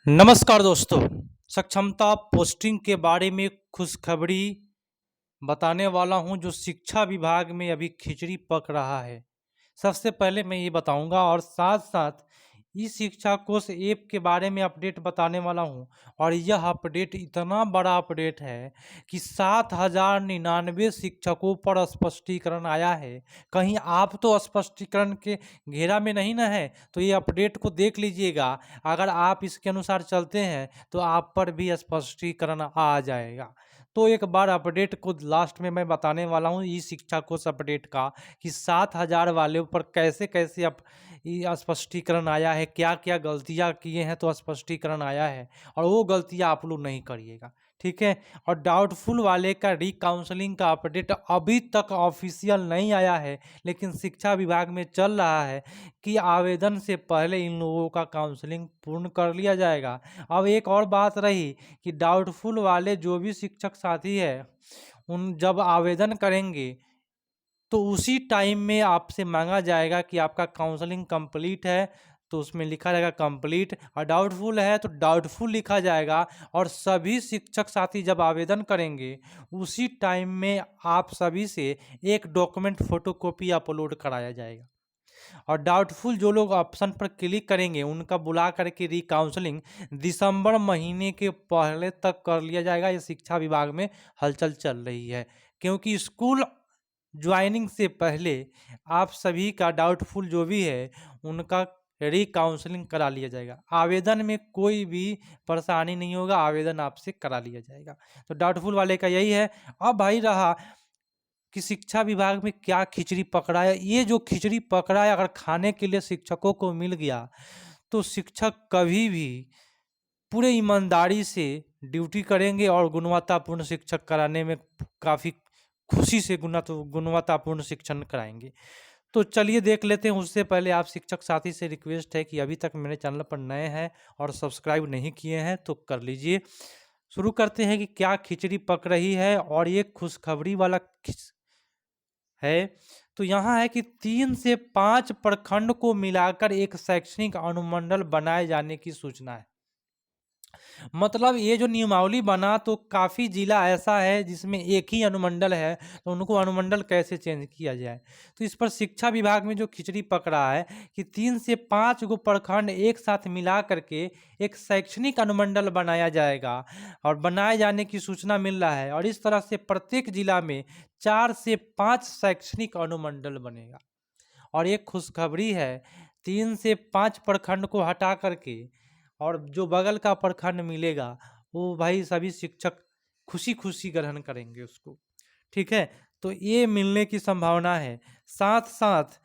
नमस्कार दोस्तों। सक्षमता पोस्टिंग के बारे में खुशखबरी बताने वाला हूं जो शिक्षा विभाग में अभी खिचड़ी पक रहा है। सबसे पहले मैं ये बताऊंगा और साथ साथ ई शिक्षा कोष ऐप के बारे में अपडेट बताने वाला हूं। और यह अपडेट इतना बड़ा अपडेट है कि 7,099 शिक्षकों पर स्पष्टीकरण आया है। कहीं आप तो स्पष्टीकरण के घेरा में नहीं ना है, तो ये अपडेट को देख लीजिएगा। अगर आप इसके अनुसार चलते हैं तो आप पर भी स्पष्टीकरण आ जाएगा। तो एक बार अपडेट को लास्ट में मैं बताने वाला हूँ ई शिक्षा कोष अपडेट का, कि 7,000 वाले पर कैसे कैसे अब ये स्पष्टीकरण आया है, क्या क्या गलतियाँ किए हैं तो स्पष्टीकरण आया है, और वो गलतियाँ आप लोग नहीं करिएगा, ठीक है। और डाउटफुल वाले का रीकाउंसलिंग का अपडेट अभी तक ऑफिशियल नहीं आया है, लेकिन शिक्षा विभाग में चल रहा है कि आवेदन से पहले इन लोगों का काउंसलिंग पूर्ण कर लिया जाएगा। अब एक और बात रही कि डाउटफुल वाले जो भी शिक्षक साथी है, उन जब आवेदन करेंगे तो उसी टाइम में आपसे मांगा जाएगा कि आपका काउंसलिंग कंप्लीट है, तो उसमें लिखा रहेगा कंप्लीट, और डाउटफुल है तो डाउटफुल लिखा जाएगा। और सभी शिक्षक साथी जब आवेदन करेंगे उसी टाइम में आप सभी से एक डॉक्यूमेंट फोटोकॉपी अपलोड कराया जाएगा। और डाउटफुल जो लोग ऑप्शन पर क्लिक करेंगे उनका बुला करके रीकाउंसलिंग दिसंबर महीने के पहले तक कर लिया जाएगा। ये शिक्षा विभाग में हलचल चल रही है, क्योंकि स्कूल ज्वाइनिंग से पहले आप सभी का डाउटफुल जो भी है उनका रीकाउंसलिंग करा लिया जाएगा। आवेदन में कोई भी परेशानी नहीं होगा, आवेदन आपसे करा लिया जाएगा। तो डाउटफुल वाले का यही है। अब भाई रहा कि शिक्षा विभाग में क्या खिचड़ी पकड़ा है। ये जो खिचड़ी पकड़ा है अगर खाने के लिए शिक्षकों को मिल गया तो शिक्षक कभी भी पूरे ईमानदारी से ड्यूटी करेंगे और गुणवत्तापूर्ण शिक्षक कराने में काफ़ी खुशी से गुणवत्तापूर्ण शिक्षण कराएंगे। तो चलिए देख लेते हैं। उससे पहले आप शिक्षक साथी से रिक्वेस्ट है कि अभी तक मेरे चैनल पर नए हैं और सब्सक्राइब नहीं किए हैं तो कर लीजिए। शुरू करते हैं कि क्या खिचड़ी पक रही है, और ये खुशखबरी वाला है। तो यहाँ है कि 3 से 5 प्रखंड को मिलाकर एक शैक्षणिक अनुमंडल बनाए जाने की सूचना है। मतलब ये जो नियमावली बना तो काफ़ी जिला ऐसा है जिसमें एक ही अनुमंडल है, तो उनको अनुमंडल कैसे चेंज किया जाए। तो इस पर शिक्षा विभाग में जो खिचड़ी पक रहा है कि 3 से 5 गो प्रखंड एक साथ मिला करके एक शैक्षणिक अनुमंडल बनाया जाएगा, और बनाए जाने की सूचना मिल रहा है। और इस तरह से प्रत्येक जिला में 4 से 5 शैक्षणिक अनुमंडल बनेगा। और एक खुशखबरी है, 3 से 5 प्रखंड को हटा करके और जो बगल का प्रखंड मिलेगा वो भाई सभी शिक्षक खुशी खुशी ग्रहण करेंगे उसको, ठीक है। तो ये मिलने की संभावना है। साथ साथ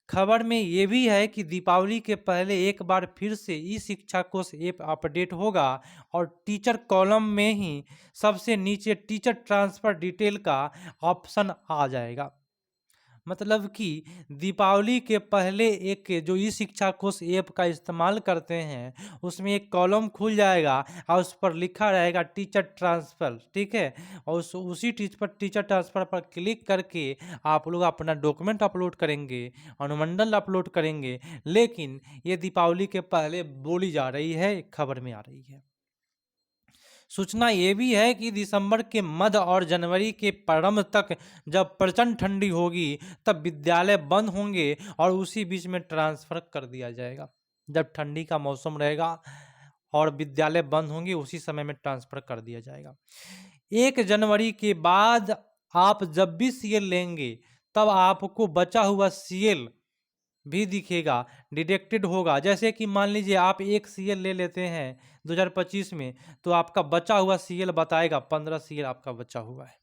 खबर में ये भी है कि दीपावली के पहले एक बार फिर से ई शिक्षा कोष ऐप अपडेट होगा, और टीचर कॉलम में ही सबसे नीचे टीचर ट्रांसफ़र डिटेल का ऑप्शन आ जाएगा। मतलब कि दीपावली के पहले एक जो ई शिक्षा कोष ऐप का इस्तेमाल करते हैं उसमें एक कॉलम खुल जाएगा और उस पर लिखा रहेगा टीचर ट्रांसफ़र, ठीक है। और उसी टीचर ट्रांसफ़र पर क्लिक करके आप लोग अपना डॉक्यूमेंट अपलोड करेंगे, अनुमंडल अपलोड करेंगे। लेकिन ये दीपावली के पहले बोली जा रही है, खबर में आ रही है। सूचना ये भी है कि दिसंबर के मध्य और जनवरी के प्रारंभ तक जब प्रचंड ठंडी होगी तब विद्यालय बंद होंगे और उसी बीच में ट्रांसफ़र कर दिया जाएगा। जब ठंडी का मौसम रहेगा और विद्यालय बंद होंगे उसी समय में ट्रांसफ़र कर दिया जाएगा। 1 जनवरी के बाद आप जब भी सीएल लेंगे तब आपको बचा हुआ सीएल भी दिखेगा, डिडक्टेड होगा। जैसे कि मान लीजिए आप एक सीएल ले लेते हैं 2025 में, तो आपका बचा हुआ सीएल बताएगा 15 सीएल आपका बचा हुआ है।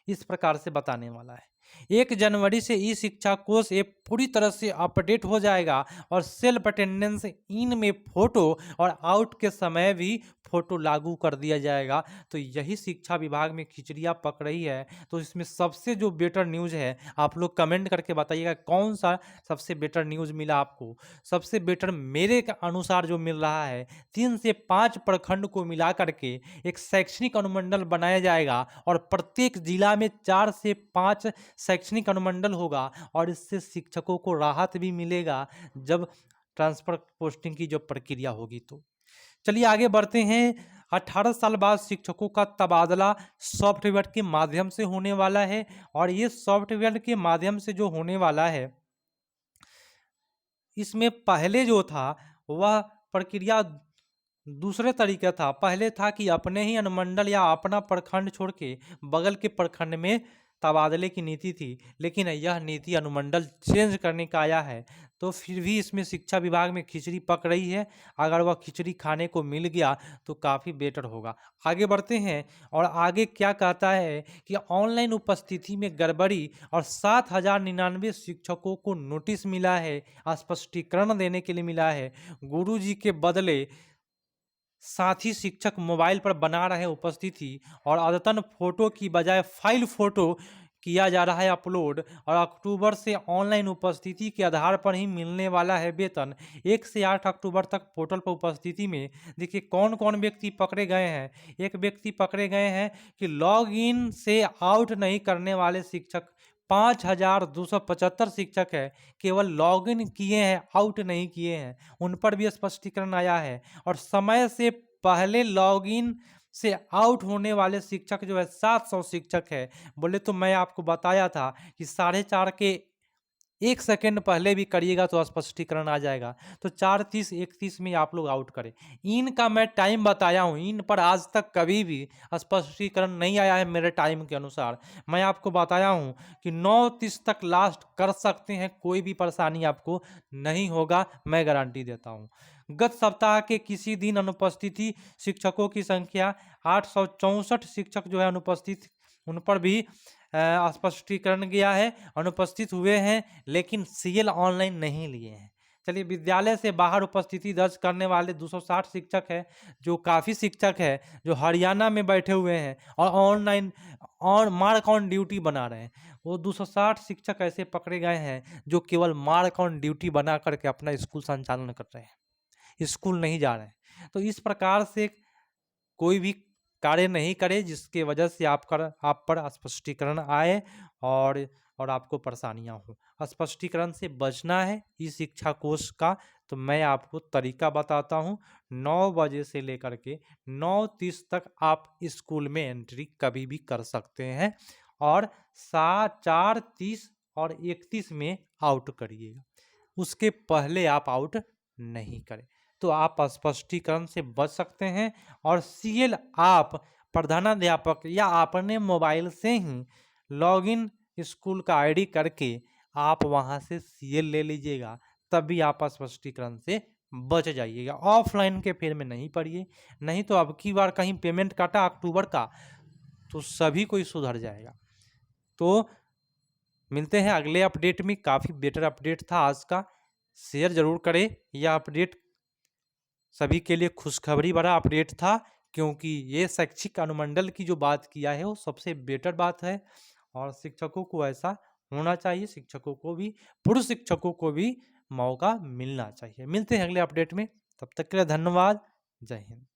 इस प्रकार से बताने वाला है। 1 जनवरी से ई शिक्षा कोष ऐप पूरी तरह से अपडेट हो जाएगा, और सेल्फ अटेंडेंस इन में फोटो और आउट के समय भी फोटो लागू कर दिया जाएगा। तो यही शिक्षा विभाग में खिचड़ियाँ पक रही है। तो इसमें सबसे जो बेटर न्यूज़ है आप लोग कमेंट करके बताइएगा कौन सा सबसे बेटर न्यूज़ मिला आपको। सबसे बेटर मेरे अनुसार जो मिल रहा है, 3 से 5 प्रखंड को मिला करके एक शैक्षणिक अनुमंडल बनाया जाएगा, और प्रत्येक जिला में 4 से 5 शैक्षणिक अनुमंडल होगा, और इससे शिक्षकों को राहत भी मिलेगा। जब ट्रांसफ़र पोस्टिंग की जो प्रक्रिया होगी तो। चलिए आगे बढ़ते हैं। 18 साल बाद शिक्षकों का तबादला सॉफ्टवेयर के माध्यम से होने वाला है और ये सॉफ्टवेयर के माध्यम से जो होने वाला है, इसमें पहले जो था वह प्रक्रिया दूसरे तरीका था। पहले था कि अपने ही अनुमंडल या अपना प्रखंड छोड़ के बगल के प्रखंड में तबादले की नीति थी, लेकिन यह नीति अनुमंडल चेंज करने का आया है। तो फिर भी इसमें शिक्षा विभाग में खिचड़ी पक रही है। अगर वह खिचड़ी खाने को मिल गया तो काफ़ी बेटर होगा। आगे बढ़ते हैं और आगे क्या कहता है कि ऑनलाइन उपस्थिति में गड़बड़ी और 7,099 शिक्षकों को नोटिस मिला है, स्पष्टीकरण देने के लिए मिला है। गुरुजी के बदले साथ ही शिक्षक मोबाइल पर बना रहे उपस्थिति और अद्यतन फोटो की बजाय फाइल फोटो किया जा रहा है अपलोड, और अक्टूबर से ऑनलाइन उपस्थिति के आधार पर ही मिलने वाला है वेतन। 1 से 8 अक्टूबर तक पोर्टल पर उपस्थिति में देखिए कौन कौन व्यक्ति पकड़े गए हैं। एक व्यक्ति पकड़े गए हैं कि लॉग इन से आउट नहीं करने वाले शिक्षक 5,275 शिक्षक है, केवल लॉग इन किए हैं, आउट नहीं किए हैं, उन पर भी स्पष्टीकरण आया है। और समय से पहले लॉगिन से आउट होने वाले शिक्षक जो है 700 शिक्षक है। बोले तो मैं आपको बताया था कि 4:30 के 1 सेकेंड पहले भी करिएगा तो स्पष्टीकरण आ जाएगा। तो 4:30 31 में आप लोग आउट करें। इनका मैं टाइम बताया हूँ, इन पर आज तक कभी भी स्पष्टीकरण नहीं आया है मेरे टाइम के अनुसार। मैं आपको बताया हूँ कि 9:30 तक लास्ट कर सकते हैं, कोई भी परेशानी आपको नहीं होगा, मैं गारंटी देता हूँ। गत सप्ताह के किसी दिन अनुपस्थिति शिक्षकों की संख्या 864 शिक्षक जो है अनुपस्थित, उन पर भी स्पष्टीकरण गया है, अनुपस्थित हुए हैं, लेकिन सीएल ऑनलाइन नहीं लिए हैं। चलिए विद्यालय से बाहर उपस्थिति दर्ज करने वाले 260 शिक्षक हैं, जो काफ़ी शिक्षक है जो हरियाणा में बैठे हुए हैं और ऑनलाइन और मार्क ऑन ड्यूटी बना रहे हैं। वो 260 शिक्षक ऐसे पकड़े गए हैं जो केवल मार्क ऑन ड्यूटी बना करके अपना स्कूल संचालन कर रहे हैं, स्कूल नहीं जा रहे हैं। तो इस प्रकार से कोई भी कार्य नहीं करे जिसके वजह से आप पर स्पष्टीकरण आए और आपको परेशानियां हो। स्पष्टीकरण से बचना है इस शिक्षा कोष का, तो मैं आपको तरीका बताता हूं। 9 बजे से लेकर के 9:30 तक आप स्कूल में एंट्री कभी भी कर सकते हैं और 4:30 और 31 में आउट करिएगा, उसके पहले आप आउट नहीं करें, तो आप स्पष्टीकरण से बच सकते हैं। और सीएल आप प्रधानाध्यापक या अपने मोबाइल से ही लॉगिन स्कूल का आईडी करके आप वहां से सीएल ले लीजिएगा, तभी आप स्पष्टीकरण से बच जाइएगा। ऑफलाइन के फेर में नहीं पड़िए, नहीं तो अब की बार कहीं पेमेंट काटा अक्टूबर का तो सभी कोई सुधर जाएगा। तो मिलते हैं अगले अपडेट में। काफ़ी बेटर अपडेट था आज का, शेयर जरूर करें। यह अपडेट सभी के लिए खुशखबरी भरा अपडेट था, क्योंकि ये शैक्षिक अनुमंडल की जो बात किया है वो सबसे बेटर बात है और शिक्षकों को ऐसा होना चाहिए, शिक्षकों को भी, पूर्व शिक्षकों को भी मौका मिलना चाहिए। मिलते हैं अगले अपडेट में, तब तक के लिए धन्यवाद। जय हिंद।